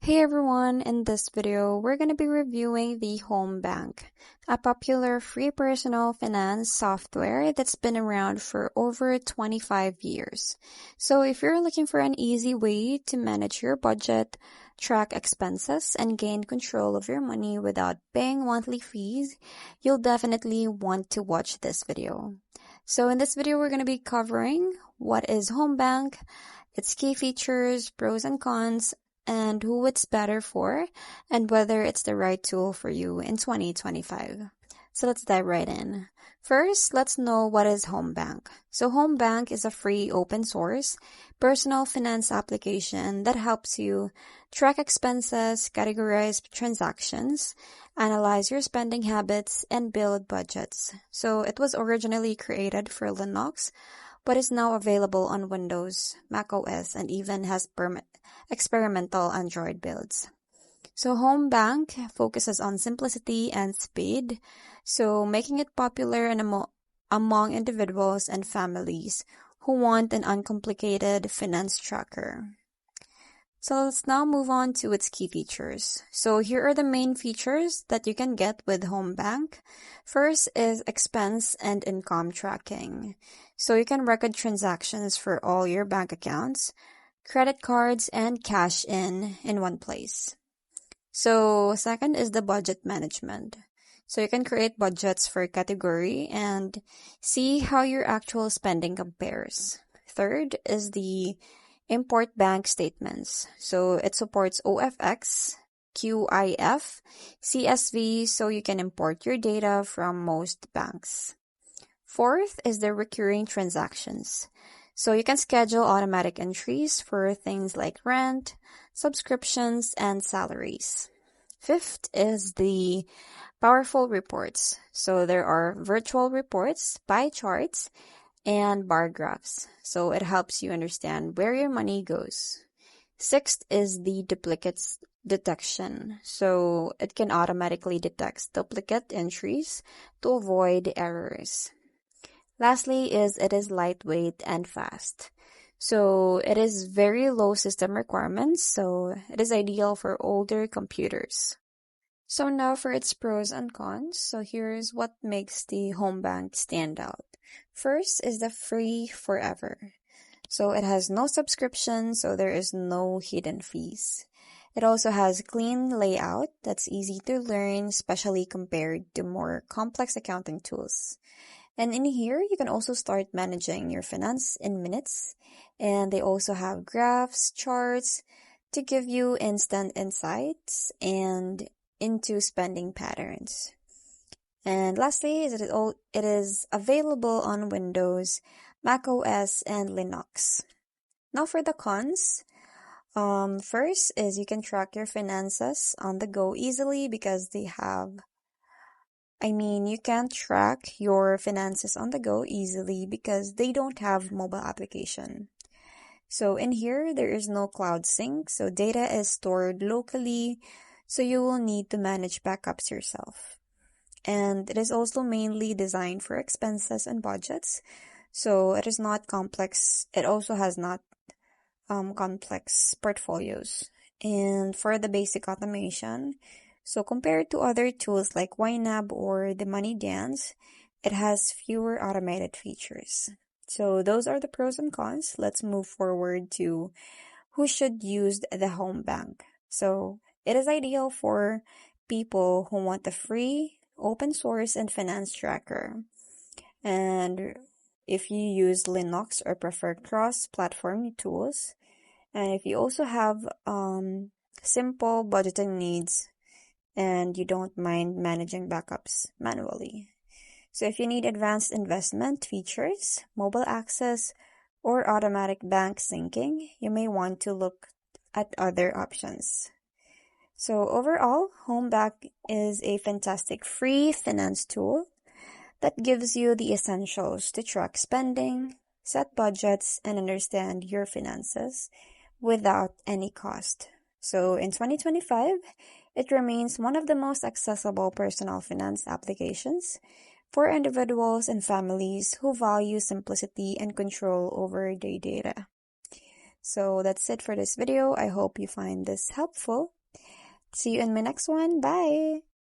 Hey everyone, in this video, we're going to be reviewing the HomeBank, a popular free personal finance software that's been around for over 25 years. So if you're looking for an easy way to manage your budget, track expenses, and gain control of your money without paying monthly fees, you'll definitely want to watch this video. So in this video, we're going to be covering what is HomeBank, its key features, pros and cons, and who it's better for, and whether it's the right tool for you in 2025. So let's dive right in. First, let's know what is HomeBank. So HomeBank is a free open source personal finance application that helps you track expenses, categorize transactions, analyze your spending habits, and build budgets. So it was originally created for Linux, but is now available on Windows, Mac OS, and even has experimental Android builds. So HomeBank focuses on simplicity and speed, so making it popular among individuals and families who want an uncomplicated finance tracker. So let's now move on to its key features. So here are the main features that you can get with HomeBank. First is expense and income tracking. So you can record transactions for all your bank accounts, credit cards, and cash in one place. So second is the budget management. So you can create budgets for category and see how your actual spending compares. Third is the import bank statements. So it supports OFX, QIF, CSV, so you can import your data from most banks. Fourth is the recurring transactions. So you can schedule automatic entries for things like rent, subscriptions, and salaries. Fifth is the powerful reports. So there are virtual reports, pie charts, and bar graphs. So it helps you understand where your money goes. Sixth is the duplicates detection. So it can automatically detect duplicate entries to avoid errors. Lastly is it is lightweight and fast. So it is very low system requirements, so it is ideal for older computers. So now for its pros and cons. So here's what makes the HomeBank stand out. First is the free forever. So it has no subscription, so there is no hidden fees. It also has clean layout that's easy to learn, especially compared to more complex accounting tools. And in here, you can also start managing your finance in minutes. And they also have graphs, charts to give you instant insights and into spending patterns. And lastly, it is available on Windows, Mac OS, and Linux. Now for the cons. First is you can track your finances on the go easily because you can't track your finances on the go easily because they don't have mobile application. So in here, there is no cloud sync, so data is stored locally, so you will need to manage backups yourself. And it is also mainly designed for expenses and budgets, so it is not complex. It also has not complex portfolios. And for the basic automation, so compared to other tools like YNAB or the Money Dance, it has fewer automated features. So those are the pros and cons. Let's move forward to who should use the HomeBank. So it is ideal for people who want a free, open source, and finance tracker. And if you use Linux or prefer cross-platform tools, and if you also have simple budgeting needs, and you don't mind managing backups manually. So if you need advanced investment features, mobile access, or automatic bank syncing, you may want to look at other options. So overall, HomeBank is a fantastic free finance tool that gives you the essentials to track spending, set budgets, and understand your finances without any cost. So in 2025, it remains one of the most accessible personal finance applications for individuals and families who value simplicity and control over their data. So that's it for this video. I hope you find this helpful. See you in my next one. Bye!